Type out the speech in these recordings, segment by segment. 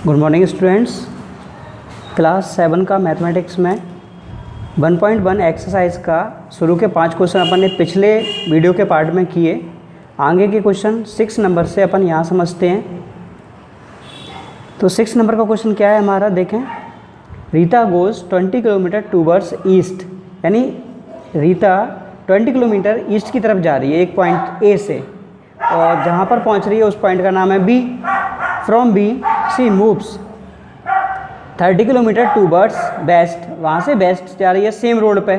Good morning students. Class 7 का mathematics में 1.1 exercise का शुरू के 5 क्वेश्चन अपन ने पिछले वीडियो के पार्ट में किए। आगे के क्वेश्चन 6 नंबर से अपन यहाँ समझते हैं। तो 6 नंबर का क्वेश्चन क्या है हमारा, देखें। Rita goes 20 kilometre towards east, यानी रीता 20 किलोमीटर ईस्ट की तरफ जा रही है एक पॉइंट ए से, और जहाँ पर पहुँच रही है उस पॉइंट का नाम है B. From B she moves 30 kilometre towards west, वहाँ से वेस्ट जा रही है सेम रोड पे।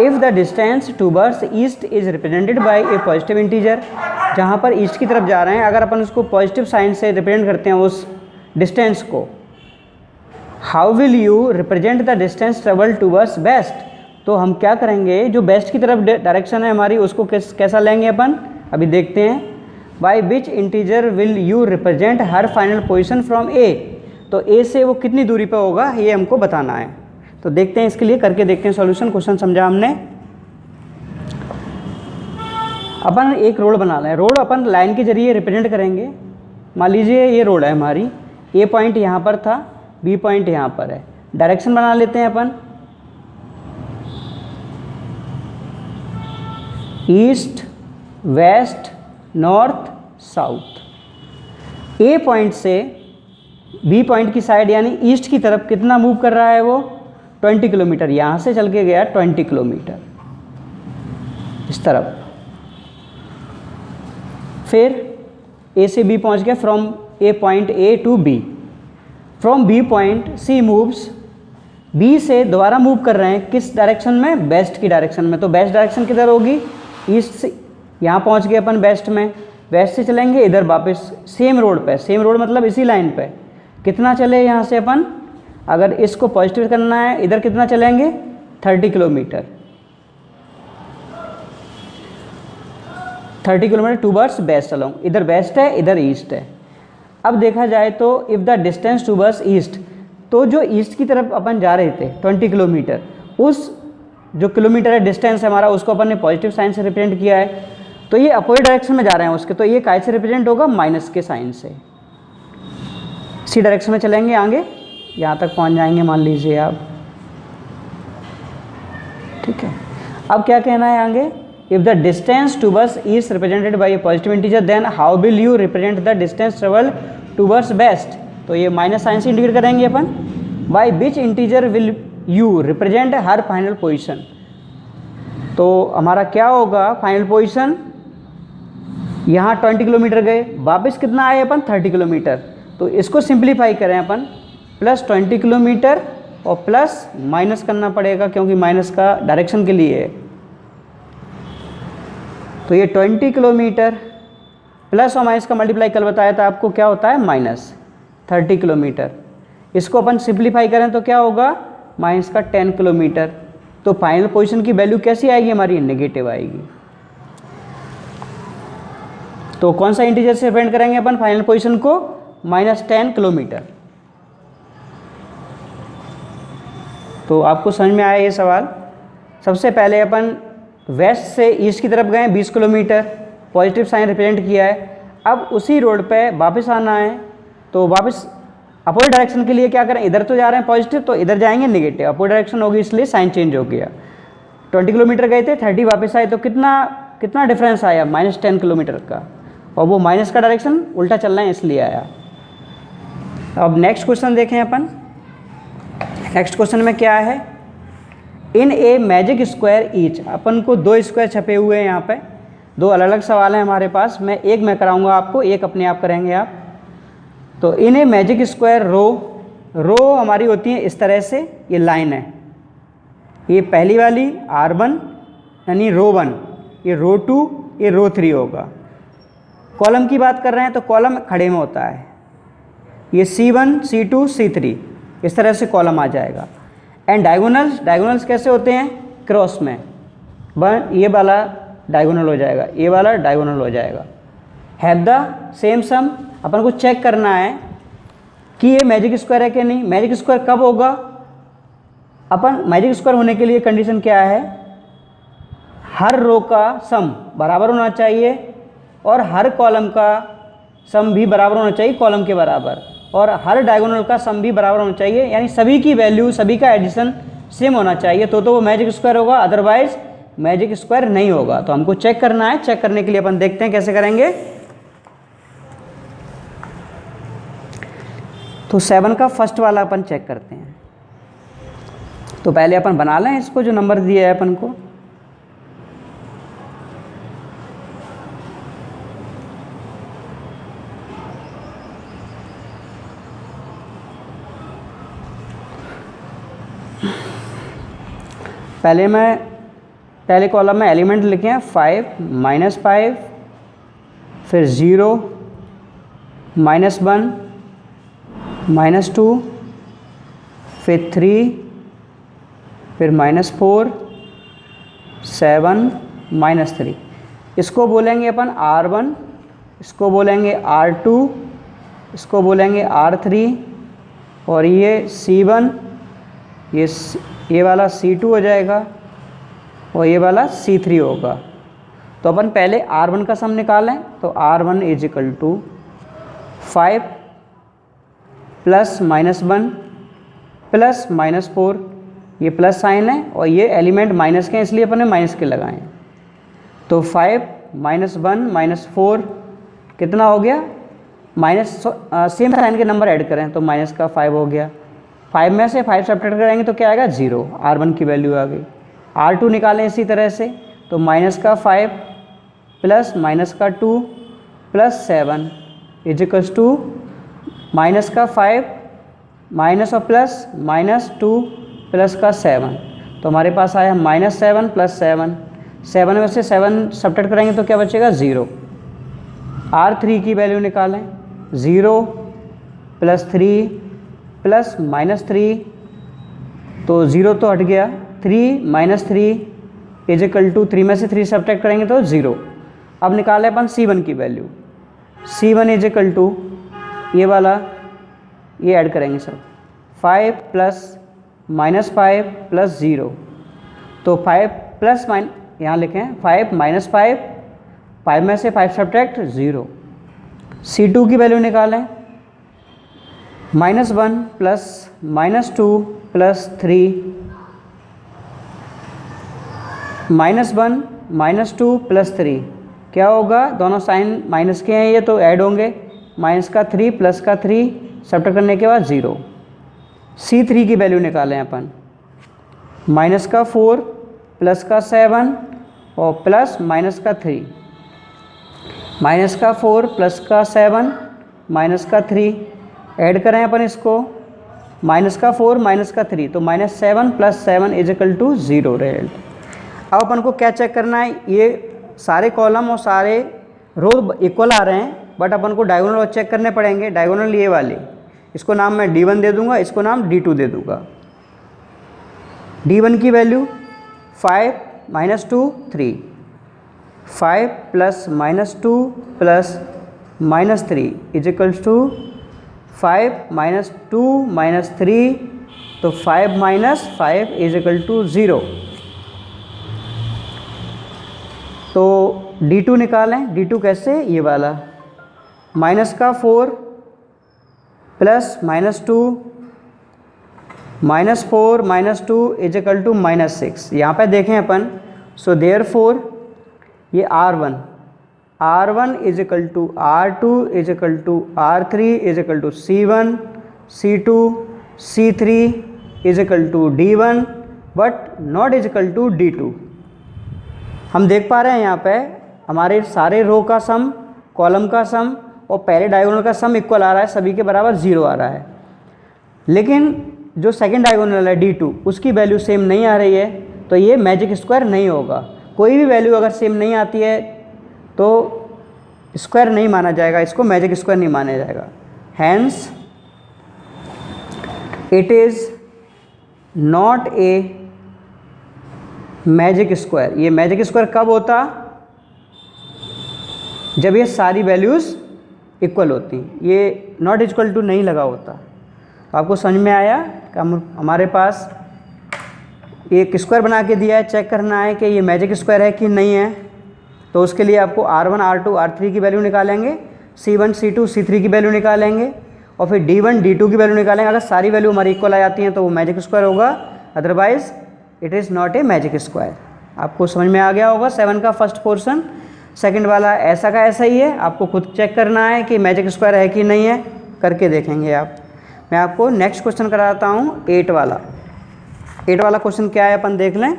If the distance towards east is represented by a positive integer, जहाँ पर ईस्ट की तरफ जा रहे हैं अगर अपन उसको पॉजिटिव साइन से रिप्रेजेंट करते हैं उस डिस्टेंस को, how will you represent the distance travel towards west. तो हम क्या करेंगे, जो वेस्ट की तरफ डायरेक्शन है हमारी उसको कैसा लेंगे अपन, अभी देखते हैं। By which integer will you represent her final position from A, तो ए से वो कितनी दूरी पे होगा ये हमको बताना है। तो देखते हैं, इसके लिए करके देखते हैं सॉल्यूशन। क्वेश्चन समझा हमने। अपन एक रोड बना लें, रोड अपन लाइन के जरिए रिप्रेजेंट करेंगे। मान लीजिए ये रोड है हमारी, ए पॉइंट यहाँ पर था, बी पॉइंट यहाँ पर है। डायरेक्शन बना लेते हैं अपन, ईस्ट वेस्ट नॉर्थ साउथ। ए पॉइंट से बी पॉइंट की साइड यानी ईस्ट की तरफ कितना मूव कर रहा है वो, 20 किलोमीटर। यहाँ से चल के गया 20 किलोमीटर इस तरफ। फिर ए से बी पहुँच गया, from A point A to B. From B point C moves, B से दोबारा मूव कर रहे हैं किस डायरेक्शन में, वेस्ट की डायरेक्शन में। तो वेस्ट डायरेक्शन किधर होगी, ईस्ट से। यहाँ पहुँच गए अपन वेस्ट में, वेस्ट से चलेंगे इधर वापस सेम रोड पे, सेम रोड मतलब इसी लाइन पे। कितना चले यहाँ से अपन, अगर इसको पॉजिटिव करना है इधर कितना चलेंगे, 30 kilometre. 30 kilometre towards west along, इधर वेस्ट है इधर ईस्ट है। अब देखा जाए तो if the distance towards east, तो जो ईस्ट की तरफ अपन जा रहे थे 20 किलोमीटर, उस जो किलोमीटर है डिस्टेंस है हमारा, उसको अपन ने पॉजिटिव साइन से रिप्रेजेंट किया है। तो ये अपोजिट डायरेक्शन में जा रहे हैं उसके, तो ये काय से रिप्रेजेंट होगा, माइनस के साइन से। इसी डायरेक्शन में चलेंगे आगे, यहाँ तक पहुँच जाएंगे मान लीजिए आप, ठीक है। अब क्या कहना है आगे, if the distance towards east represented by a positive integer then how will you represent the distance travel towards west. तो ये माइनस साइन से इंडिकेट करेंगे अपन। By which integer will you represent her final position, तो हमारा क्या होगा final position, यहाँ 20 किलोमीटर गए, वापस कितना आए अपन, 30 किलोमीटर। तो इसको सिंप्लीफाई करें अपन, प्लस 20 किलोमीटर और प्लस माइनस करना पड़ेगा क्योंकि माइनस का डायरेक्शन के लिए है। तो ये 20 किलोमीटर प्लस और माइनस का मल्टीप्लाई कल बताया था आपको, क्या होता है माइनस 30 किलोमीटर। इसको अपन सिंप्लीफाई करें तो क्या होगा, माइनस का 10 किलोमीटर। तो फाइनल पोजीशन की वैल्यू कैसी आएगी हमारी, नेगेटिव आएगी। तो कौन सा इंटीजर से रिप्रेजेंट करेंगे अपन फाइनल पोजीशन को, -10 किलोमीटर। तो आपको समझ में आया ये सवाल। सबसे पहले अपन वेस्ट से ईस्ट की तरफ गए 20 किलोमीटर, पॉजिटिव साइन रिप्रेजेंट किया है। अब उसी रोड पे वापस आना है, तो वापस अपोजिट डायरेक्शन के लिए क्या करें, इधर तो जा रहे हैं पॉजिटिव तो इधर जाएंगे नेगेटिव, अपोजिट डायरेक्शन होगी इसलिए साइन चेंज हो गया। 20 किलोमीटर गए थे, 30 वापस आए, तो कितना डिफरेंस आया, -10 किलोमीटर का, और वो माइनस का डायरेक्शन उल्टा चल रहा है इसलिए आया। अब नेक्स्ट क्वेश्चन देखें अपन। नेक्स्ट क्वेश्चन में क्या है, इन ए मैजिक स्क्वायर ईच, अपन को 2 स्क्वायर छपे हुए हैं यहाँ पे, 2 अलग अलग सवाल हैं हमारे पास। मैं एक मैं कराऊंगा आपको, एक अपने आप करेंगे आप। तो इन ए मैजिक स्क्वायर रो हमारी होती है इस तरह से, ये लाइन है, ये पहली वाली R1 यानी रो 1, ये रो 2, ये रो 3 होगा। कॉलम की बात कर रहे हैं तो कॉलम खड़े में होता है, ये C1 C2 C3 इस तरह से कॉलम आ जाएगा। एंड डायगोनल्स कैसे होते हैं, क्रॉस में, ये वाला डायगोनल हो जाएगा, ये वाला डायगोनल हो जाएगा। हैव द सेम सम, अपन को चेक करना है कि ये मैजिक स्क्वायर है कि नहीं। मैजिक स्क्वायर कब होगा, अपन मैजिक स्क्वायर होने के लिए कंडीशन क्या है, हर रो का सम बराबर होना चाहिए और हर कॉलम का सम भी बराबर होना चाहिए कॉलम के बराबर। और हर डायगोनल का सम भी बराबर होना चाहिए, यानी सभी की वैल्यू, सभी का एडिशन सेम होना चाहिए, तो वो मैजिक स्क्वायर होगा, अदरवाइज मैजिक स्क्वायर नहीं होगा। तो हमको चेक करना है, चेक करने के लिए अपन देखते हैं कैसे करेंगे। तो 7 का फर्स्ट वाला अपन चेक करते हैं। तो पहले अपन बना लें इसको, जो नंबर दिया है अपन को। पहले कॉलम में एलिमेंट लिखे हैं 5, -5, फिर 0, -1, -2, फिर 3, फिर -4, 7, -3। इसको बोलेंगे अपन R1, इसको बोलेंगे R2, इसको बोलेंगे R3, और ये C1, ये वाला C2 हो जाएगा, और ये वाला C3 होगा। तो अपन पहले R1 का सम निकालें। तो R1 = 5 + -1 + -4, ये प्लस साइन है और ये एलिमेंट माइनस के हैं, इसलिए अपन ने माइनस के लगाए। तो 5 - 1 - 4 कितना हो गया, माइनस, सेम साइन के नंबर ऐड करें तो माइनस का 5 हो गया। 5 में से 5 सब्ट्रैक्ट करेंगे तो क्या आएगा, 0। R1 की वैल्यू आ गई। R2 निकालें इसी तरह से, तो माइनस का 5 + माइनस का 2 + 7 = माइनस का 5 माइनस और प्लस -2 प्लस का 7। तो हमारे पास आया -7 + 7। 7 में से 7 सब्ट्रैक्ट करेंगे तो क्या बचेगा, 0। R3 की वैल्यू निकालें, 0 + 3 + -3, तो 0 तो हट गया। 3 - 3 = 3 में से 3 सब्ट्रैक्ट करेंगे तो 0। अब निकालें अपन C1 की वैल्यू। C1 = ये वाला, ये ऐड करेंगे सब, 5 + -5 + 0। तो 5 + यहाँ लिखें 5 - 5, 5 में से 5 सब्ट्रैक्ट 0। C2 की वैल्यू निकालें, -1 + -2 + 3, -1 - 2 + 3 क्या होगा, दोनों साइन माइनस के हैं ये तो ऐड होंगे, -3 + 3 सब्ट्रैक्ट करने के बाद 0। C3 की वैल्यू निकालें अपन, -4 + 7 और प्लस -3, -4 + 7 -3 ऐड करें अपन इसको, -4 -3, तो -7 + 7 = 0 रिजल्ट। अब अपन को क्या चेक करना है, ये सारे कॉलम और सारे रो इक्वल आ रहे हैं, बट अपन को डायगोनल चेक करने पड़ेंगे। डायगोनल ये वाले, इसको नाम मैं D1 दे दूंगा, इसको नाम D2 दे दूंगा। D1 की वैल्यू 5 - 2 3, 5 + -2 + -3 = 5 - 2 - 3, तो 5 - 5 = 0। तो D2 निकालें। D2 कैसे, ये वाला, -4 + -2 -4 -2 = -6। यहाँ पे देखें अपन, सो देयरफॉर ये R1 = R2 = R3 = C1, C2, C3 = D1 but not = D2। हम देख पा रहे हैं यहाँ पे हमारे सारे रो का सम, कॉलम का सम और पहले डायगोनल का सम इक्वल आ रहा है, सभी के बराबर 0 आ रहा है। लेकिन जो सेकंड डायगोनल है D2, उसकी वैल्यू सेम नहीं आ रही है, तो ये मैजिक स्क्वायर नहीं होगा। कोई भी वैल्यू अगर सेम नहीं आती है तो स्क्वायर नहीं माना जाएगा, इसको मैजिक स्क्वायर नहीं माना जाएगा। Hence it is not a magic square. ये मैजिक स्क्वायर कब होता, जब ये सारी वैल्यूज़ इक्वल होती। ये नॉट इक्वल टू नहीं लगा होता। आपको समझ में आया कि हमारे पास एक स्क्वायर बना के दिया है, चेक करना है कि ये मैजिक स्क्वायर है कि नहीं है। तो उसके लिए आपको R1 R2 R3 की वैल्यू निकालेंगे, C1 C2 C3 की वैल्यू निकालेंगे और फिर D1 D2 की वैल्यू निकालेंगे। अगर सारी वैल्यू हमारी इक्वल आ जाती हैं तो वो मैजिक स्क्वायर होगा, otherwise it is not a magic square. आपको समझ में आ गया होगा 7 का फर्स्ट पोर्शन। सेकंड वाला ऐसा का ऐसा ही है, आपको खुद चेक करना है कि मैजिक स्क्वायर है कि नहीं है, करके देखेंगे आप। मैं आपको नेक्स्ट क्वेश्चन कराता हूँ 8 वाला। 8 वाला क्वेश्चन क्या है अपन देख लें।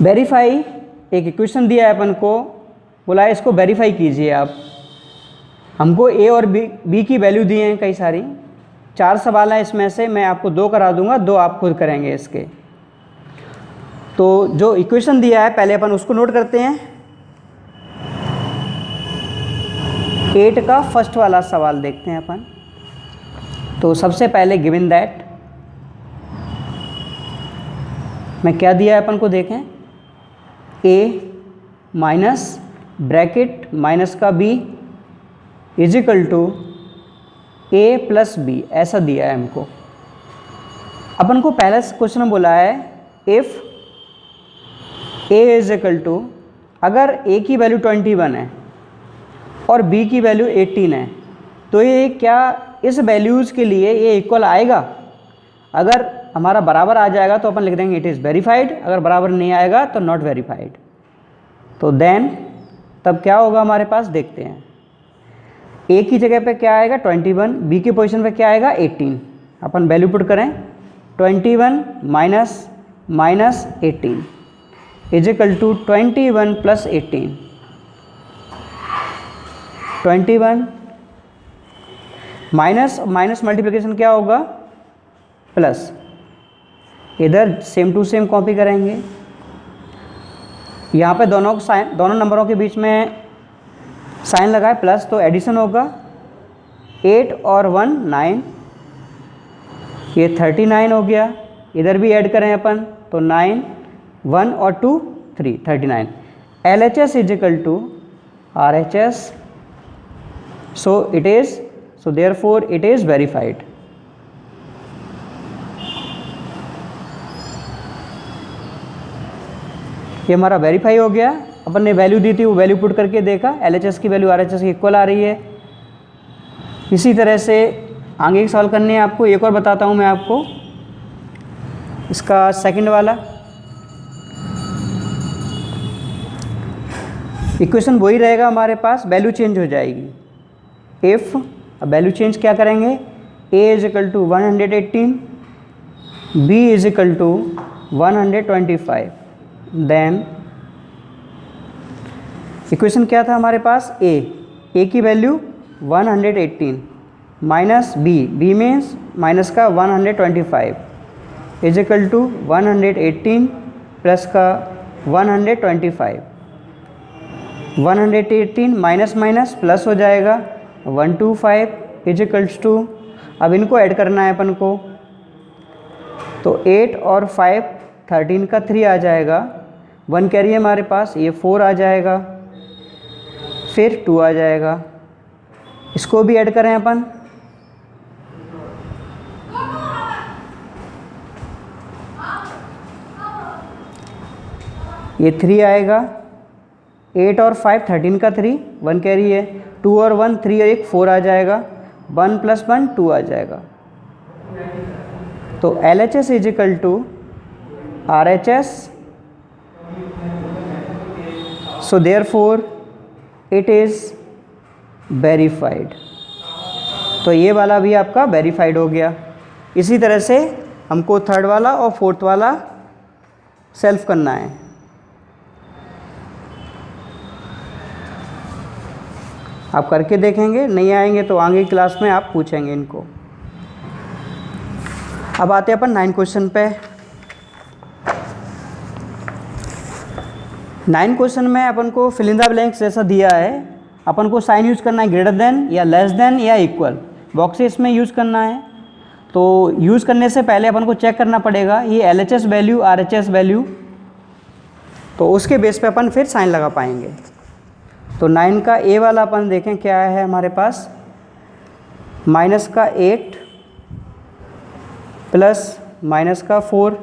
वेरीफाई, एक इक्वेशन दिया है अपन को, बोला है इसको वेरीफाई कीजिए आप। हमको ए और बी की वैल्यू दी हैं कई सारी, 4 सवाल हैं इसमें से, मैं आपको 2 करा दूंगा, 2 आप खुद करेंगे इसके। तो जो इक्वेशन दिया है पहले अपन उसको नोट करते हैं। 8 का फर्स्ट वाला सवाल देखते हैं अपन। तो सबसे पहले गिवन दैट में क्या दिया है अपन को देखें, ए माइनस ब्रैकेट माइनस का b is equal to a plus b, ऐसा दिया है हमको। अपन को पहला क्वेश्चन में बोला है if a is equal to, अगर ए की वैल्यू 21 है और बी की वैल्यू 18 है तो ये क्या इस वैल्यूज़ के लिए ये इक्वल आएगा। अगर हमारा बराबर आ जाएगा तो अपन लिख देंगे इट इज़ वेरीफाइड, अगर बराबर नहीं आएगा तो नॉट वेरीफाइड। तो देन तब क्या होगा हमारे पास, देखते हैं। ए की जगह पे क्या आएगा 21, बी की पोजीशन पे क्या आएगा 18। अपन वैल्यू पुट करें 21 minus minus 18 is equal to 21 plus 18। 21 minus minus multiplication क्या होगा प्लस, इधर सेम टू सेम कॉपी करेंगे। यहाँ पे दोनों नंबरों के बीच में साइन लगाए प्लस, तो एडिशन होगा 8 और 1 9, ये 39 हो गया। इधर भी ऐड करें अपन तो 9 1 और 2 3 39। LHS is equal to RHS, so therefore it is verified। ये हमारा वेरीफाई हो गया। अपन ने वैल्यू दी थी वो वैल्यू पुट करके देखा, LHS की वैल्यू RHS की इक्वल आ रही है। इसी तरह से आगे एक सवाल करने हैं आपको। एक और बताता हूँ मैं आपको, इसका सेकंड वाला इक्वेशन वही रहेगा हमारे पास, वैल्यू चेंज हो जाएगी। इफ़, अब वैल्यू चेंज क्या करेंगे, a is equal to 118, b is equal to 125। Then equation क्या था हमारे पास, a की value 118 minus b means minus का 125 इज इक्वल टू 118 प्लस का 125। 118 माइनस माइनस प्लस हो जाएगा 125 इज इक्वल्स टू, अब इनको ऐड करना है अपन को, तो 8 और 5 13 का 3 आ जाएगा, 1 कैरी है हमारे पास, ये 4 आ जाएगा, फिर 2 आ जाएगा। इसको भी ऐड करें अपन, ये 3 आएगा, 8 और 5 13 का 3, 1 कैरी है, 2 और 1 3 और 1 4 आ जाएगा, 1 प्लस 1 2 आ जाएगा। तो LHS is equal to RHS, so therefore it is verified. तो ये वाला भी आपका वेरीफाइड हो गया। इसी तरह से हमको थर्ड वाला और फोर्थ वाला सेल्फ करना है। आप करके देखेंगे, नहीं आएंगे तो आगे की क्लास में आप पूछेंगे इनको। अब आते हैं अपन 9 क्वेश्चन पे। 9 क्वेश्चन में अपन को फिल इन द ब्लैंक्स जैसा दिया है, अपन को साइन यूज़ करना है ग्रेटर देन या लेस देन या इक्वल, बॉक्सेस में यूज़ करना है। तो यूज़ करने से पहले अपन को चेक करना पड़ेगा ये LHS वैल्यू RHS वैल्यू, तो उसके बेस पे अपन फिर साइन लगा पाएंगे। तो 9 का ए वाला अपन देखें क्या है हमारे पास, माइनस का 8 प्लस माइनस का 4।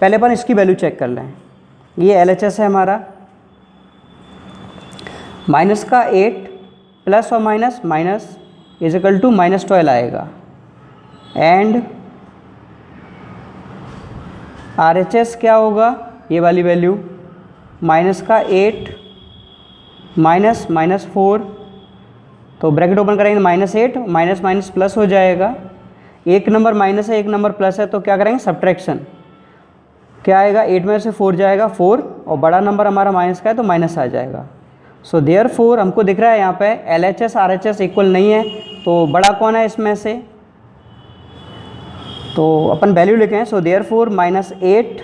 पहले अपन इसकी वैल्यू चेक कर लें, ये LHS है हमारा, माइनस का 8 प्लस और minus, minus is equal to -12 आएगा। एंड RHS क्या होगा, ये वाली वैल्यू माइनस का 8 माइनस -4, तो ब्रैकेट ओपन करेंगे -8 माइनस माइनस प्लस हो जाएगा। एक नंबर माइनस है, एक नंबर प्लस है, तो क्या करेंगे सब्ट्रैक्शन। क्या आएगा, 8 में से 4 जाएगा 4, और बड़ा नंबर हमारा माइनस का है तो माइनस आ जाएगा। सो देयरफॉर हमको दिख रहा है यहाँ पे LHS RHS इक्वल नहीं है, तो बड़ा कौन है इसमें से, तो अपन वैल्यू लिखें। सो देयरफॉर -8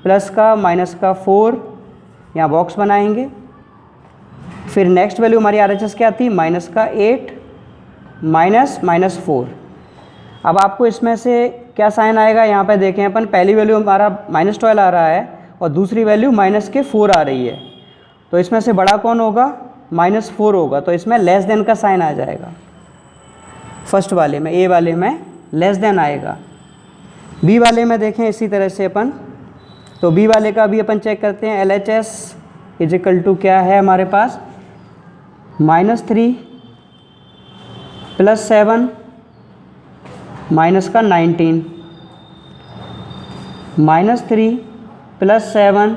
प्लस का माइनस का 4, यहाँ बॉक्स बनाएंगे। फिर नेक्स्ट वैल्यू हमारी RHS क्या थी, माइनस का 8 माइनस -4। अब आपको इसमें से क्या साइन आएगा, यहाँ पे देखें अपन, पहली वैल्यू हमारा -12 आ रहा है और दूसरी वैल्यू -4 आ रही है, तो इसमें से बड़ा कौन होगा, -4 होगा, तो इसमें लेस देन का साइन आ जाएगा। फर्स्ट वाले में, ए वाले में लेस देन आएगा। बी वाले में देखें इसी तरह से अपन, तो बी वाले का भी अपन चेक करते हैं। LHS इज इक्वल टू क्या है हमारे पास, -3 प्लस 7 माइनस का 19, -3 plus 7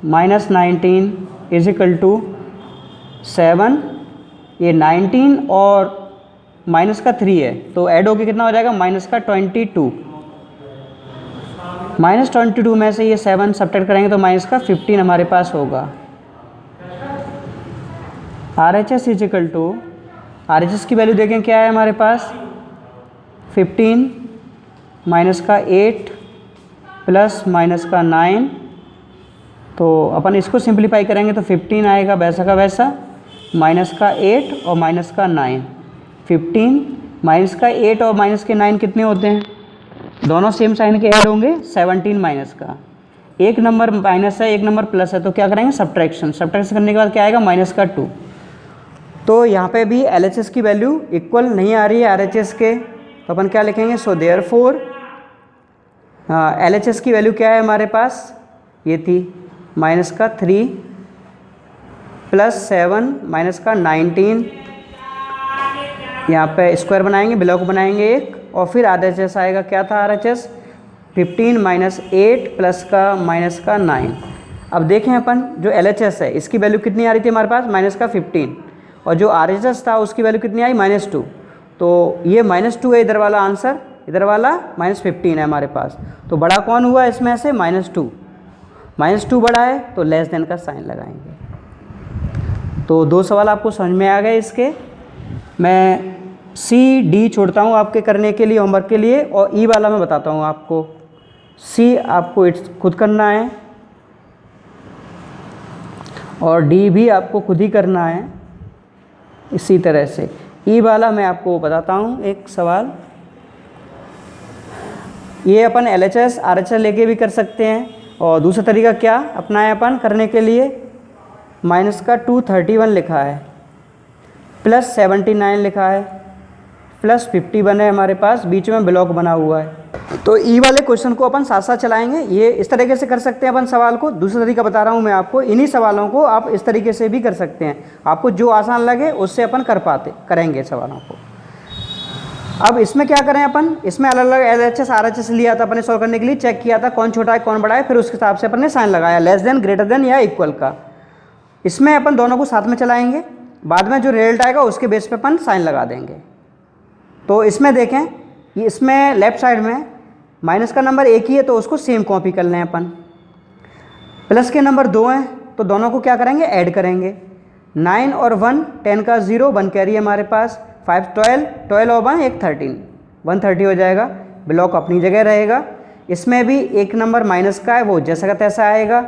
minus 19 is equal to 7, ये 19 और माइनस का 3 है, तो ऐड होके कितना हो जाएगा, माइनस का 22। -22 में से ये 7 सब्ट्रैक्ट करेंगे तो माइनस का 15 हमारे पास होगा। RHS is equal to, RHS की वैल्यू देखें क्या है हमारे पास, 15 माइनस का 8 प्लस माइनस का 9, तो अपन इसको सिंप्लीफाई करेंगे तो 15 आएगा वैसा का वैसा, माइनस का 8 और माइनस का 9। 15 माइनस का 8 और माइनस के 9 कितने होते हैं, दोनों सेम साइन के ऐड होंगे, 17 माइनस का, एक नंबर माइनस है एक नंबर प्लस है, तो क्या करेंगे सब्ट्रैक्शन। सब्ट्रैक्शन करने के बाद क्या आएगा, माइनस का 2। तो यहाँ पे भी LHS की वैल्यू इक्वल नहीं आ रही है RHS के, तो अपन क्या लिखेंगे, सो देयरफॉर LHS की वैल्यू क्या है हमारे पास, ये थी माइनस का 3 प्लस 7 माइनस का 19, यहाँ पे स्क्वायर बनाएंगे, ब्लॉक बनाएंगे एक, और फिर RHS आएगा, क्या था RHS, 15 माइनस 8 प्लस का माइनस का 9। अब देखें अपन जो LHS है इसकी वैल्यू कितनी आ रही थी हमारे पास, माइनस का 15, और जो RHS था उसकी वैल्यू कितनी आई, -2, तो ये -2 है इधर वाला आंसर, इधर वाला -15 है हमारे पास, तो बड़ा कौन हुआ इसमें से, -2 बड़ा है तो लेस देन का साइन लगाएंगे। तो 2 सवाल आपको समझ में आ गए इसके। मैं C D छोड़ता हूँ आपके करने के लिए, होमवर्क के लिए, और E वाला मैं बताता हूँ आपको। C आपको खुद करना है और D भी आपको खुद ही करना है इसी तरह से। E वाला मैं आपको बताता हूँ एक सवाल, ये अपन LHS RHS लेके भी कर सकते हैं, और दूसरा तरीका क्या अपनाएं अपन करने के लिए, माइनस का 231 लिखा है, प्लस 79 लिखा है, प्लस 51 है हमारे पास, बीच में ब्लॉक बना हुआ है। तो ई वाले क्वेश्चन को अपन साथ साथ चलाएंगे, ये इस तरीके से कर सकते हैं अपन सवाल को। दूसरा तरीका बता रहा हूँ मैं आपको, इन्हीं सवालों को आप इस तरीके से भी कर सकते हैं, आपको जो आसान लगे उससे अपन करेंगे सवालों को। अब इसमें क्या करें अपन, इसमें अलग अलग LHS RHS लिया था अपने सॉल्व करने के लिए, चेक किया था कौन छोटा है कौन बड़ा है, फिर उस हिसाब से अपन ने साइन लगाया, लेस देन, ग्रेटर देन या इक्वल का। इसमें अपन दोनों को साथ में चलाएंगे, बाद में जो रिजल्ट आएगा उसके बेस पे अपन साइन लगा देंगे। तो इसमें देखें, इसमें लेफ्ट साइड में माइनस का नंबर एक ही है तो उसको सेम कॉपी कर लें अपन, प्लस के नंबर 2 हैं तो दोनों को क्या करेंगे, ऐड करेंगे। 9 और 1 10 का 0, 1 कैरी है हमारे पास, 5 12, 12 और 1 एक 13, 130 हो जाएगा, ब्लॉक अपनी जगह रहेगा। इसमें भी एक नंबर माइनस का है, वो जैसा का तैसा आएगा।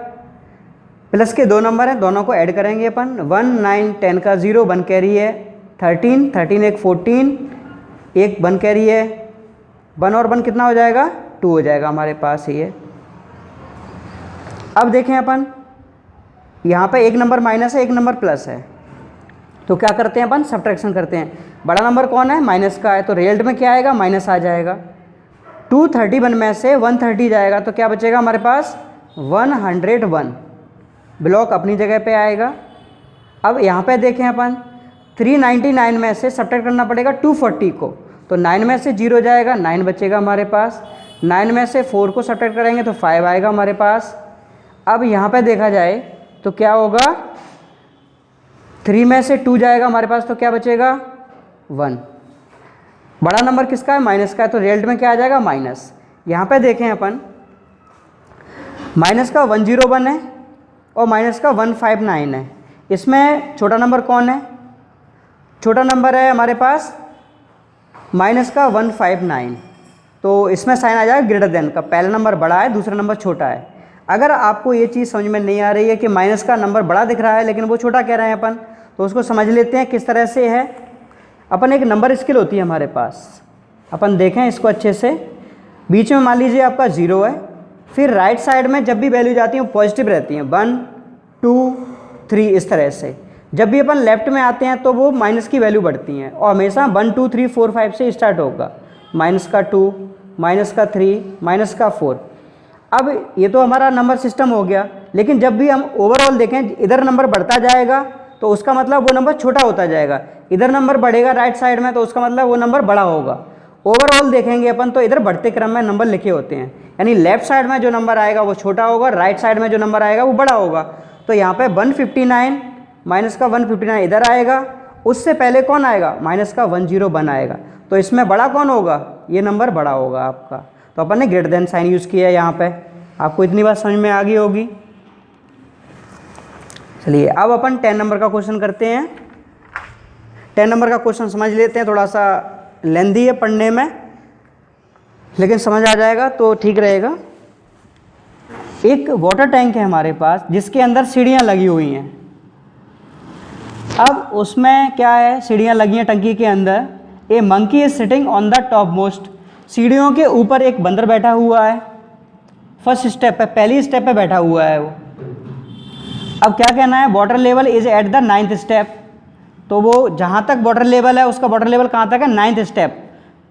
प्लस के 2 नंबर हैं, दोनों को ऐड करेंगे अपन, 1 9 10 का 0, 1 कैरी है, 13 13 एक 14, एक 1 कैरी है, 1 और 1 कितना हो जाएगा, 2 हो जाएगा हमारे पास ये। अब देखें अपन, यहाँ पे एक नंबर माइनस है एक नंबर प्लस है, तो क्या करते हैं अपन, सब्ट्रैक्शन करते हैं। बड़ा नंबर कौन है, माइनस का है, तो रिजल्ट में क्या आएगा, माइनस आ जाएगा। 231 में से 130 जाएगा तो क्या बचेगा हमारे पास, 101, ब्लॉक अपनी जगह पे आएगा। अब यहाँ पे देखें अपन, 399 में से सब्ट्रैक्ट करना पड़ेगा 240 को, तो 9 में से 0 जाएगा, 9 बचेगा हमारे पास। 9 में से 4 को सब्ट्रैक्ट करेंगे तो 5 आएगा हमारे पास। अब यहाँ पे देखा जाए तो क्या होगा, 3 में से 2 जाएगा हमारे पास, तो क्या बचेगा 1। बड़ा नंबर किसका है, माइनस का है, तो रिजल्ट में क्या आ जाएगा माइनस। यहाँ पे देखें अपन, माइनस का 101 है और माइनस का 159 है। इसमें छोटा नंबर कौन है, छोटा नंबर है हमारे पास माइनस का 159, तो इसमें साइन आ जाएगा ग्रेटर देन का। पहला नंबर बड़ा है, दूसरा नंबर छोटा है। अगर आपको ये चीज़ समझ में नहीं आ रही है कि माइनस का नंबर बड़ा दिख रहा है लेकिन वो छोटा कह रहे हैं अपन, तो उसको समझ लेते हैं किस तरह से है। अपन एक नंबर स्केल होती है हमारे पास, अपन देखें इसको अच्छे से। बीच में मान लीजिए आपका 0 है, फिर राइट साइड में जब भी वैल्यू जाती है वो पॉजिटिव रहती हैं, 1 2 3 इस तरह से। जब भी अपन लेफ्ट में आते हैं तो वो माइनस की वैल्यू बढ़ती हैं और हमेशा 1 2 3 4 5 से स्टार्ट होगा, माइनस का 2, माइनस का 3, माइनस का 4। अब ये तो हमारा नंबर सिस्टम हो गया, लेकिन जब भी हम ओवरऑल देखें इधर नंबर बढ़ता जाएगा तो उसका मतलब वो नंबर छोटा होता जाएगा, इधर नंबर बढ़ेगा राइट साइड में तो उसका मतलब वो नंबर बड़ा होगा। ओवरऑल देखेंगे अपन तो इधर बढ़ते क्रम में नंबर लिखे होते हैं, यानी लेफ्ट साइड में जो नंबर आएगा वो छोटा होगा, राइट साइड में जो नंबर आएगा वो बड़ा होगा। तो यहाँ पे 159 माइनस का 159 इधर आएगा, उससे पहले कौन आएगा, माइनस का 101 आएगा, तो इसमें बड़ा कौन होगा, ये नंबर बड़ा होगा आपका। तो अपन ने ग्रेटर देन साइन यूज़ किया है यहाँ पे। आपको इतनी बात समझ में आ गई होगी। चलिए अब अपन 10 नंबर का क्वेश्चन करते हैं। 10 नंबर का क्वेश्चन समझ लेते हैं, थोड़ा सा लेंदी है पढ़ने में लेकिन समझ आ जाएगा तो ठीक रहेगा। एक वाटर टैंक है हमारे पास जिसके अंदर सीढ़ियाँ लगी हुई हैं। अब उसमें क्या है, सीढ़ियाँ लगी हैं टंकी के अंदर। A monkey is sitting on the top most, सीढ़ियों के ऊपर एक बंदर बैठा हुआ है। फर्स्ट स्टेप पे, पहली स्टेप पे बैठा हुआ है वो। अब क्या कहना है, water level is at the 9th step, तो वो जहाँ तक वाटर लेवल है उसका वाटर लेवल कहाँ तक है, 9th स्टेप।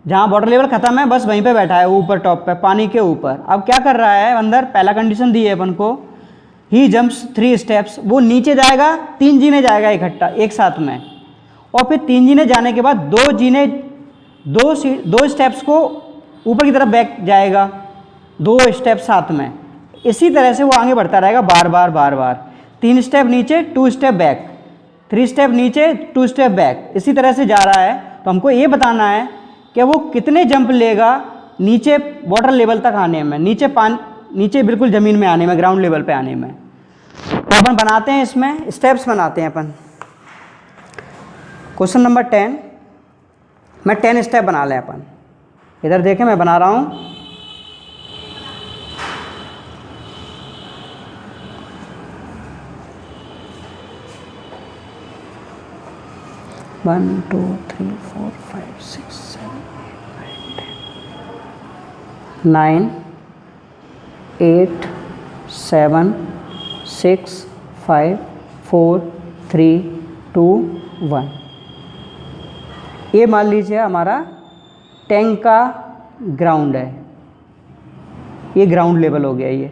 जहाँ वाटर लेवल खत्म है बस वहीं पे बैठा है वो, ऊपर टॉप पे पानी के ऊपर। अब क्या कर रहा है अंदर, पहला कंडीशन दी है अपन को, ही जंप्स 3 स्टेप्स, वो नीचे जाएगा 3 जीने जाएगा इकट्ठा एक साथ में, और फिर 3 जीने जाने के बाद 2 जीने 2 स्टेप्स को ऊपर की तरफ बैक जाएगा, 2 स्टेप साथ में। इसी तरह से वो आगे बढ़ता रहेगा बार बार बार बार। 3 स्टेप नीचे 2 स्टेप बैक, 3 स्टेप नीचे 2 स्टेप बैक, इसी तरह से जा रहा है। तो हमको ये बताना है कि वो कितने जंप लेगा नीचे वाटर लेवल तक आने में, नीचे बिल्कुल ज़मीन में आने में, ग्राउंड लेवल पे आने में। तो अपन बनाते हैं, इसमें स्टेप्स बनाते हैं अपन। क्वेश्चन नंबर 10 मैं 10 स्टेप बना लें अपन। इधर देखें मैं बना रहा हूँ। वन 2 3 4 5 6 7 8 8 7 6 5 4 3 2 1। ये मान लीजिए हमारा टैंक का ग्राउंड है, ये ग्राउंड लेवल हो गया। ये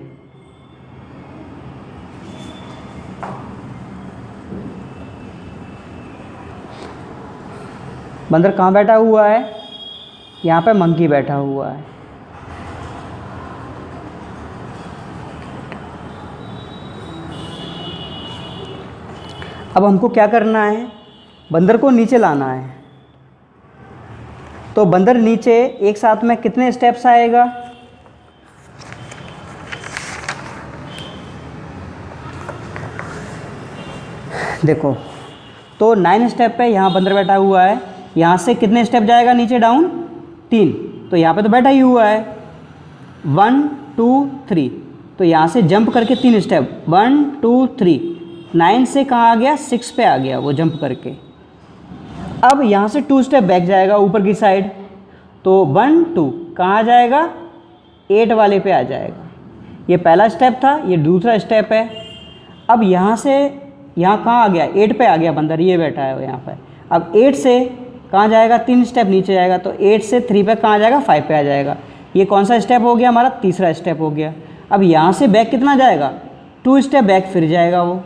बंदर कहाँ बैठा हुआ है, यहाँ पे मंकी बैठा हुआ है। अब हमको क्या करना है, बंदर को नीचे लाना है। तो बंदर नीचे एक साथ में कितने स्टेप्स आएगा, देखो तो 9 स्टेप पे यहाँ बंदर बैठा हुआ है, यहाँ से कितने स्टेप जाएगा नीचे डाउन, 3। तो यहाँ पे तो बैठा ही हुआ है 1 2 3, तो यहाँ से जंप करके 3 स्टेप 1 2 3, 9 से कहाँ आ गया, 6 पे आ गया वो जंप करके। अब यहाँ से 2 स्टेप बैक जाएगा ऊपर की साइड, तो 1 2 कहाँ जाएगा, 8 वाले पे आ जाएगा। ये पहला स्टेप था, ये दूसरा स्टेप है। अब यहाँ से यहाँ कहाँ आ गया, 8 पे आ गया बंदर, ये बैठा है यहाँ पे। अब 8 से कहाँ जाएगा, 3 स्टेप नीचे जाएगा, तो 8 से 3 पे कहाँ जाएगा, 5 पे आ जाएगा। ये कौन सा स्टेप हो गया हमारा, तीसरा स्टेप हो गया। अब यहाँ से बैक कितना जाएगा, 2 स्टेप बैक फिर जाएगा वो,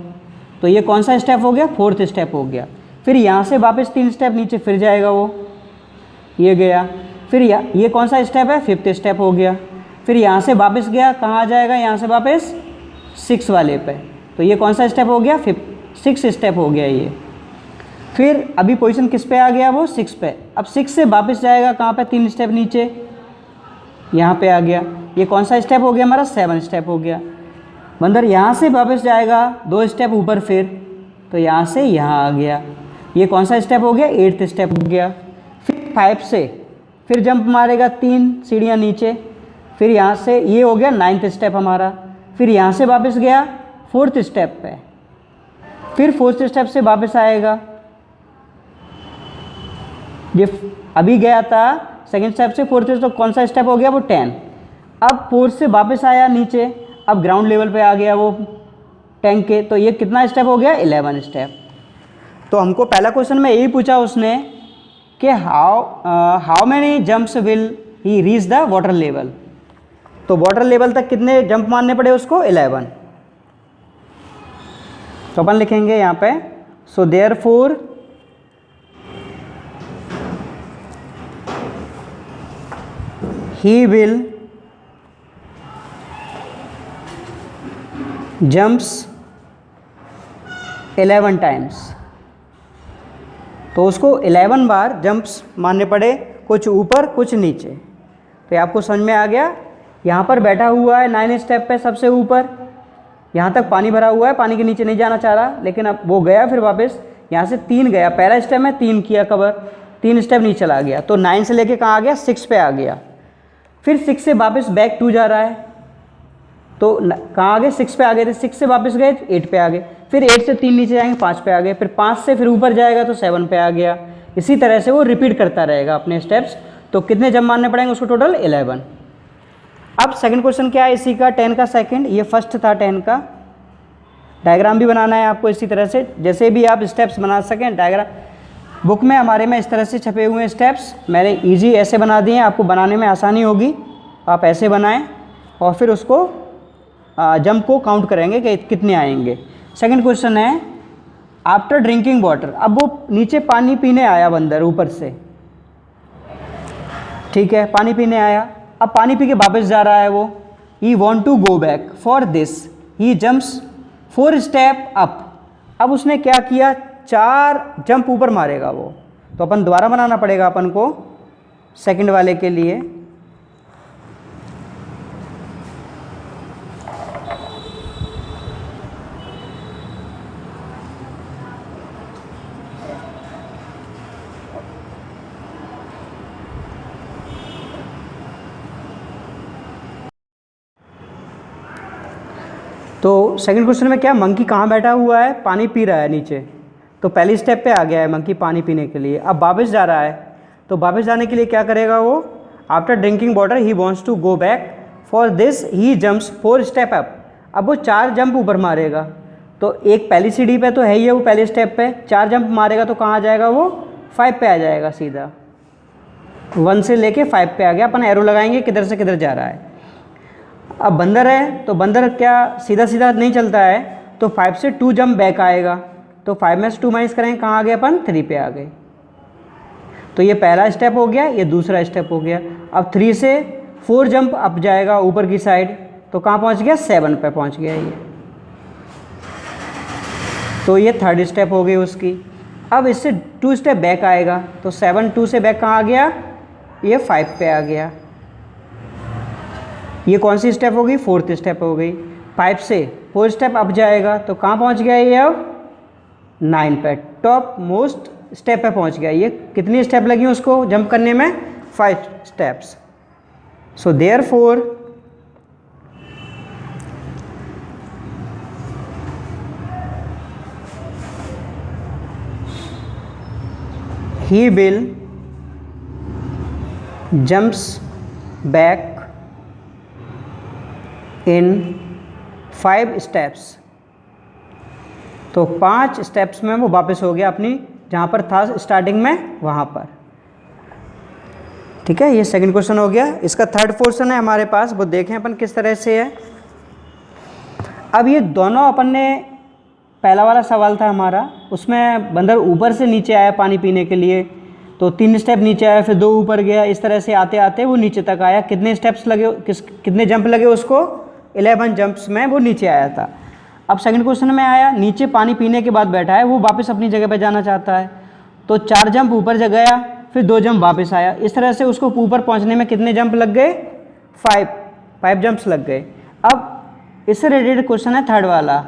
तो ये कौन सा स्टेप हो गया, 4th स्टेप हो गया। फिर यहाँ से वापस 3 स्टेप नीचे फिर जाएगा वो, ये गया। फिर ये कौन सा स्टेप है, 5th स्टेप हो गया। फिर यहाँ से वापस गया, कहाँ आ जाएगा, यहाँ से वापस 6 वाले पे, तो ये कौन सा स्टेप हो गया, 6 स्टेप हो गया ये। फिर अभी पोजीशन किस पे आ गया, वो 6 पे। अब 6 से वापस जाएगा कहाँ पे, 3 स्टेप नीचे, यहाँ पे आ गया। ये कौन सा स्टेप हो गया हमारा, 7 स्टेप हो गया। बंदर यहाँ से वापस जाएगा 2 स्टेप ऊपर, फिर तो यहाँ से यहाँ आ गया। ये कौन सा स्टेप हो गया, 8th स्टेप हो गया। फिर 5 से फिर जंप मारेगा 3 सीढ़ियाँ नीचे, फिर यहाँ से ये हो गया 9th स्टेप हमारा। फिर यहाँ से वापस गया 4th स्टेप पे, फिर 4th स्टेप से वापस आएगा। ये अभी गया था 2nd स्टेप से 4th, तो कौन सा स्टेप हो गया, वो 10। अब 4 से वापस आया नीचे, अब ग्राउंड लेवल पे आ गया वो टैंक के, तो ये कितना स्टेप हो गया, 11 स्टेप। तो हमको पहला क्वेश्चन में यही पूछा उसने कि how many jumps will he reach the water level. तो वाटर लेवल तक कितने जंप मारने पड़े उसको, 11। तो अपन लिखेंगे यहाँ पे, so therefore he will jumps 11 times. तो उसको 11 बार जंप्स मारने पड़े, कुछ ऊपर कुछ नीचे। तो ये आपको समझ में आ गया। यहाँ पर बैठा हुआ है 9 स्टेप पे सबसे ऊपर, यहाँ तक पानी भरा हुआ है, पानी के नीचे नहीं जाना चाह रहा, लेकिन अब वो गया, फिर वापस यहाँ से 3 गया, पहला स्टेप में 3 किया कवर, 3 स्टेप नीचे चला गया, तो 9 से लेके कहाँ आ गया, 6 पे आ गया। फिर 6 से वापस बैक 2 जा रहा है, तो कहाँ आ गए, 6 पे आ गए थे, 6 से वापस गए 8 पे आ गए, फिर 8 से 3 नीचे जाएंगे 5 पे आ गए, फिर 5 से फिर ऊपर जाएगा तो 7 पे आ गया। इसी तरह से वो रिपीट करता रहेगा अपने स्टेप्स। तो कितने जंप मारने पड़ेंगे उसको, टोटल 11। अब सेकंड क्वेश्चन क्या है इसी का, 10 का सेकंड, ये फर्स्ट था 10 का। डायग्राम भी बनाना है आपको इसी तरह से, जैसे भी आप स्टेप्स बना सकें। डायग्राम बुक में हमारे में इस तरह से छपे हुए हैं स्टेप्स, मैंने ईजी ऐसे बना दिए हैं, आपको बनाने में आसानी होगी। आप ऐसे बनाएं और फिर उसको जंप को काउंट करेंगे कि कितने आएंगे। सेकंड क्वेश्चन है, आफ्टर ड्रिंकिंग वाटर, अब वो नीचे पानी पीने आया बंदर ऊपर से, ठीक है, पानी पीने आया, अब पानी पी के वापस जा रहा है वो। He want to go back, for this he jumps 4 step up. अब उसने क्या किया, 4 जंप ऊपर मारेगा वो, तो अपन दोबारा बनाना पड़ेगा अपन को सेकंड वाले के लिए। तो सेकंड क्वेश्चन में क्या, मंकी कहाँ बैठा हुआ है, पानी पी रहा है नीचे, तो पहली स्टेप पे आ गया है मंकी पानी पीने के लिए। अब वापस जा रहा है, तो वापस जाने के लिए क्या करेगा वो, after drinking water he wants to go back, for this he jumps 4 step up. अब वो 4 जंप ऊपर मारेगा, तो एक पहली सीढ़ी पे तो है ही है, वो पहले स्टेप पे 4 जंप मारेगा, तो कहाँ आ जाएगा वो, 5 पे आ जाएगा सीधा। 1 से लेके 5 पे आ गया। अपन एरो लगाएंगे किधर से किधर जा रहा है। अब बंदर है, तो बंदर क्या सीधा सीधा नहीं चलता है, तो 5 से 2 जंप बैक आएगा, तो 5 में से 2 माइनस करेंगे, कहाँ आ गए अपन, 3 पे आ गए। तो ये पहला स्टेप हो गया, ये दूसरा स्टेप हो गया। अब 3 से 4 जंप अप जाएगा ऊपर की साइड, तो कहाँ पहुँच गया, 7 पे पहुँच गया ये। तो ये थर्ड स्टेप हो गई उसकी। अब इससे 2 स्टेप बैक आएगा, तो 7 2 से बैक कहाँ आ गया, ये 5 पे आ गया। ये कौन सी स्टेप हो गई, 4th स्टेप हो गई। 5 से 4 स्टेप अप जाएगा, तो कहाँ पहुँच गया ये, अब 9 पे, टॉप मोस्ट स्टेप पे पहुँच गया। ये कितनी स्टेप लगी उसको जंप करने में, 5 steps. So therefore he will jumps back in 5 steps। तो 5 स्टेप्स में वो वापस हो गया अपनी जहाँ पर था स्टार्टिंग में, वहाँ पर। ठीक है, ये सेकंड क्वेश्चन हो गया। इसका थर्ड पोर्शन है हमारे पास, वो देखें अपन किस तरह से है। अब ये दोनों अपन ने पहला वाला सवाल था हमारा, उसमें बंदर ऊपर से नीचे आया पानी पीने के लिए, तो 3 स्टेप नीचे आया, फिर 2 ऊपर गया, इस तरह से आते आते वो नीचे तक आया। कितने स्टेप्स लगे, कितने जंप लगे उसको? 11 जंप्स में वो नीचे आया था। अब सेकंड क्वेश्चन में आया, नीचे पानी पीने के बाद बैठा है, वो वापस अपनी जगह पे जाना चाहता है, तो 4 जंप ऊपर गया, फिर 2 जंप वापस आया। इस तरह से उसको ऊपर पहुँचने में कितने जंप लग गए? 5 जंप्स लग गए। अब इससे रिलेटेड क्वेश्चन है थर्ड वाला,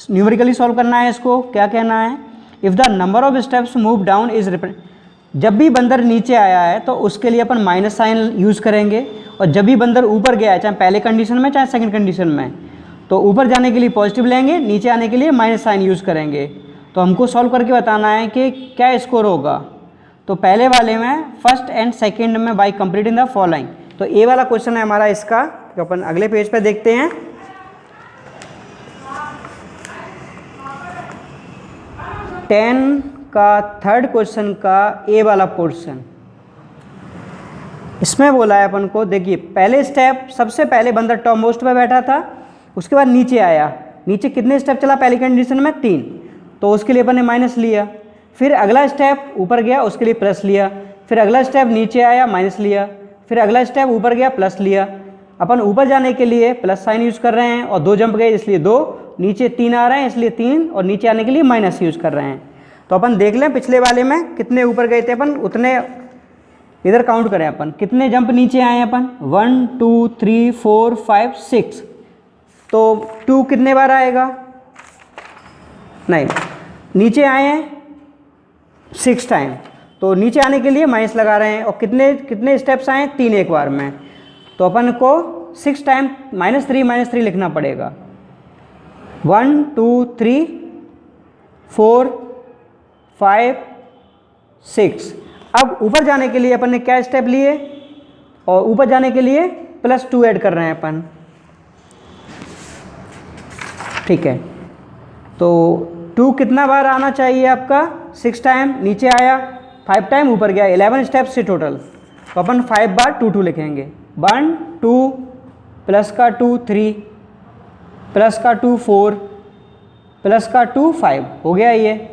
न्यूमेरिकली सॉल्व करना है इसको। क्या कहना है? If the number of steps move down is जब भी बंदर नीचे आया है तो उसके लिए अपन माइनस साइन यूज़ करेंगे, और जब भी बंदर ऊपर गया है, चाहे पहले कंडीशन में चाहे सेकंड कंडीशन में, तो ऊपर जाने के लिए पॉजिटिव लेंगे, नीचे आने के लिए माइनस साइन यूज़ करेंगे। तो हमको सॉल्व करके बताना है कि क्या स्कोर होगा। तो पहले वाले में फर्स्ट एंड सेकेंड में बाई कंप्लीटिंग द फॉलोइंग, तो ए वाला क्वेश्चन है हमारा इसका, तो अपन अगले पेज पर देखते हैं। टेन का थर्ड क्वेश्चन का ए वाला पोर्शन, इसमें बोला है अपन को, देखिए पहले स्टेप, सबसे पहले बंदर टॉप मोस्ट पे बैठा था, उसके बाद नीचे आया, नीचे कितने स्टेप चला पहली कंडीशन में? 3, तो उसके लिए अपन ने माइनस लिया। फिर अगला स्टेप ऊपर गया, उसके लिए प्लस लिया। फिर अगला स्टेप नीचे आया, माइनस लिया। फिर अगला स्टेप ऊपर गया, प्लस लिया। अपन ऊपर जाने के लिए प्लस साइन यूज़ कर रहे हैं, और 2 जंप गए इसलिए 2, नीचे 3 आ रहे हैं इसलिए 3, और नीचे आने के लिए माइनस यूज़ कर रहे हैं। तो अपन देख लें पिछले वाले में कितने ऊपर गए थे अपन, उतने इधर काउंट करें अपन, कितने जंप नीचे आए हैं अपन? 1 2 3 4 5 6, तो 2 कितने बार आएगा? नहीं, नीचे आए हैं 6 टाइम, तो नीचे आने के लिए माइनस लगा रहे हैं, और कितने स्टेप्स आए? 3 एक बार में, तो अपन को 6 टाइम -3 लिखना पड़ेगा। 1 2 3 4 5 6। अब ऊपर जाने के लिए अपन ने क्या स्टेप लिए, और ऊपर जाने के लिए +2 ऐड कर रहे हैं अपन, ठीक है। तो 2 कितना बार आना चाहिए आपका? 6 टाइम नीचे आया, 5 टाइम ऊपर गया, 11 स्टेप्स से टोटल, तो अपन 5 बार 2 2 लिखेंगे। 1 2 प्लस का 2 3 प्लस का 2 4 प्लस का 2 5 हो गया ये।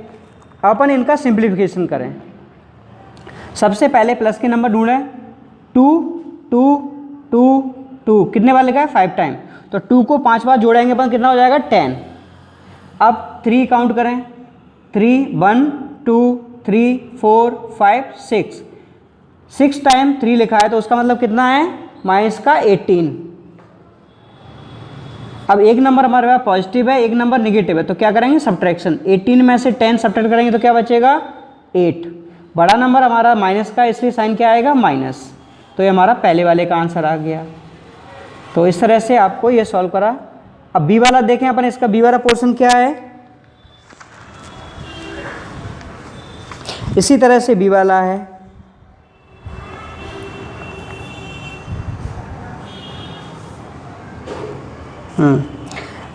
अपन इनका सिंप्लीफिकेशन करें। सबसे पहले प्लस के नंबर ढूंढें, 2 2 2 2, कितने बार लिखा है? 5 टाइम, तो 2 को 5 बार जोड़ेंगे अपन, कितना हो जाएगा? 10। अब 3 काउंट करें, 3 1 2 3 4 5 6 टाइम 3 लिखा है, तो उसका मतलब कितना है? माइनस का 18। अब एक नंबर हमारे पास पॉजिटिव है, एक नंबर निगेटिव है, तो क्या करेंगे? सब्ट्रैक्शन। 18 में से 10 सब्ट्रैक्ट करेंगे तो क्या बचेगा? 8। बड़ा नंबर हमारा माइनस का, इसलिए साइन क्या आएगा? माइनस। तो ये हमारा पहले वाले का आंसर आ गया। तो इस तरह से आपको ये सॉल्व करा। अब बी वाला देखें अपन, इसका बी वाला पोर्शन क्या है, इसी तरह से बी वाला है।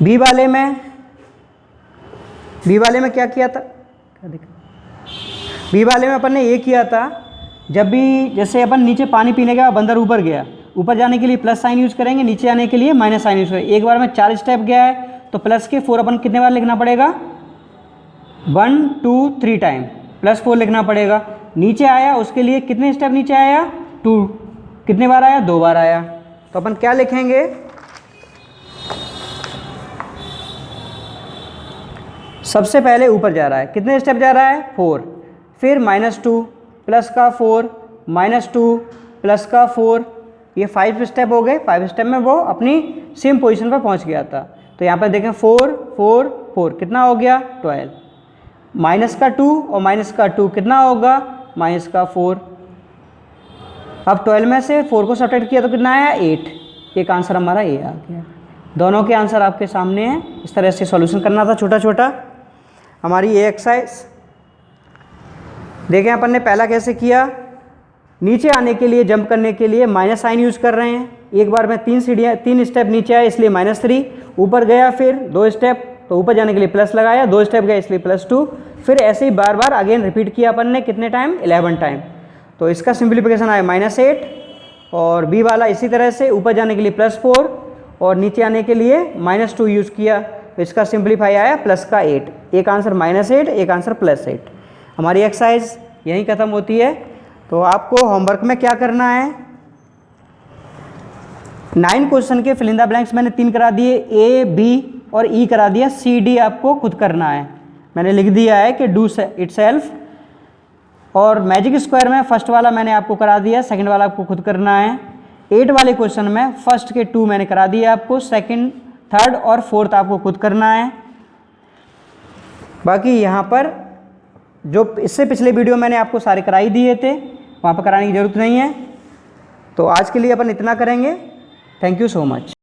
बी वाले में क्या किया था? बी वाले में अपन ने ये किया था, जब भी जैसे अपन नीचे पानी पीने का बंदर ऊपर गया, ऊपर जाने के लिए प्लस साइन यूज करेंगे, नीचे आने के लिए माइनस साइन यूज करेंगे। एक बार में 4 स्टेप गया है, तो प्लस के 4 अपन कितने बार लिखना पड़ेगा? 1 2 3 टाइम +4 लिखना पड़ेगा। नीचे आया, उसके लिए कितने स्टेप नीचे आया? 2। कितने बार आया? 2 बार आया। तो अपन क्या लिखेंगे? सबसे पहले ऊपर जा रहा है, कितने स्टेप जा रहा है? 4। फिर -2 प्लस का 4 -2 प्लस का 4, ये 5 स्टेप हो गए। 5 स्टेप में वो अपनी सेम पोजीशन पर पहुंच गया था। तो यहाँ पर देखें 4 4 4 कितना हो गया? 12। माइनस का 2 और माइनस का 2 कितना होगा? माइनस का 4। अब 12 में से 4 को सब्ट्रैक्ट किया तो कितना आया? 8। एक आंसर हमारा ये आ गया। दोनों के आंसर आपके सामने हैं। इस तरह से सॉल्यूशन करना था छोटा छोटा। हमारी ये एक्सरसाइज देखें, अपन ने पहला कैसे किया, नीचे आने के लिए जंप करने के लिए माइनस साइन यूज़ कर रहे हैं। एक बार में 3 स्टेप नीचे आए इसलिए -3, ऊपर गया फिर 2 स्टेप, तो ऊपर जाने के लिए प्लस लगाया, 2 स्टेप गए इसलिए +2, फिर ऐसे ही बार बार अगेन रिपीट किया अपन ने। कितने टाइम? 11 टाइम। तो इसका सिंप्लीफिकेशन आया -8। और बी वाला इसी तरह से ऊपर जाने के लिए +4 और नीचे आने के लिए -2 यूज़ किया, तो इसका सिंप्लीफाई आया प्लस का 8, एक आंसर -8, एक आंसर +8। हमारी एक्सरसाइज यहीं ख़त्म होती है। तो आपको होमवर्क में क्या करना है, 9 क्वेश्चन के फिल इन द ब्लैंक्स मैंने 3 करा दिए, ए बी और ई करा दिया, सी डी आपको खुद करना है। मैंने लिख दिया है कि डू इटसेल्फ। और मैजिक स्क्वायर में फर्स्ट वाला मैंने आपको करा दिया, सेकंड वाला आपको खुद करना है। 8 वाले क्वेश्चन में फर्स्ट के 2 मैंने करा दिए आपको, सेकंड, थर्ड और फोर्थ आपको खुद करना है। बाकी यहाँ पर जो इससे पिछले वीडियो मैंने आपको सारे कराई दिए थे, वहाँ पर कराने की ज़रूरत नहीं है। तो आज के लिए अपन इतना करेंगे। Thank you so much.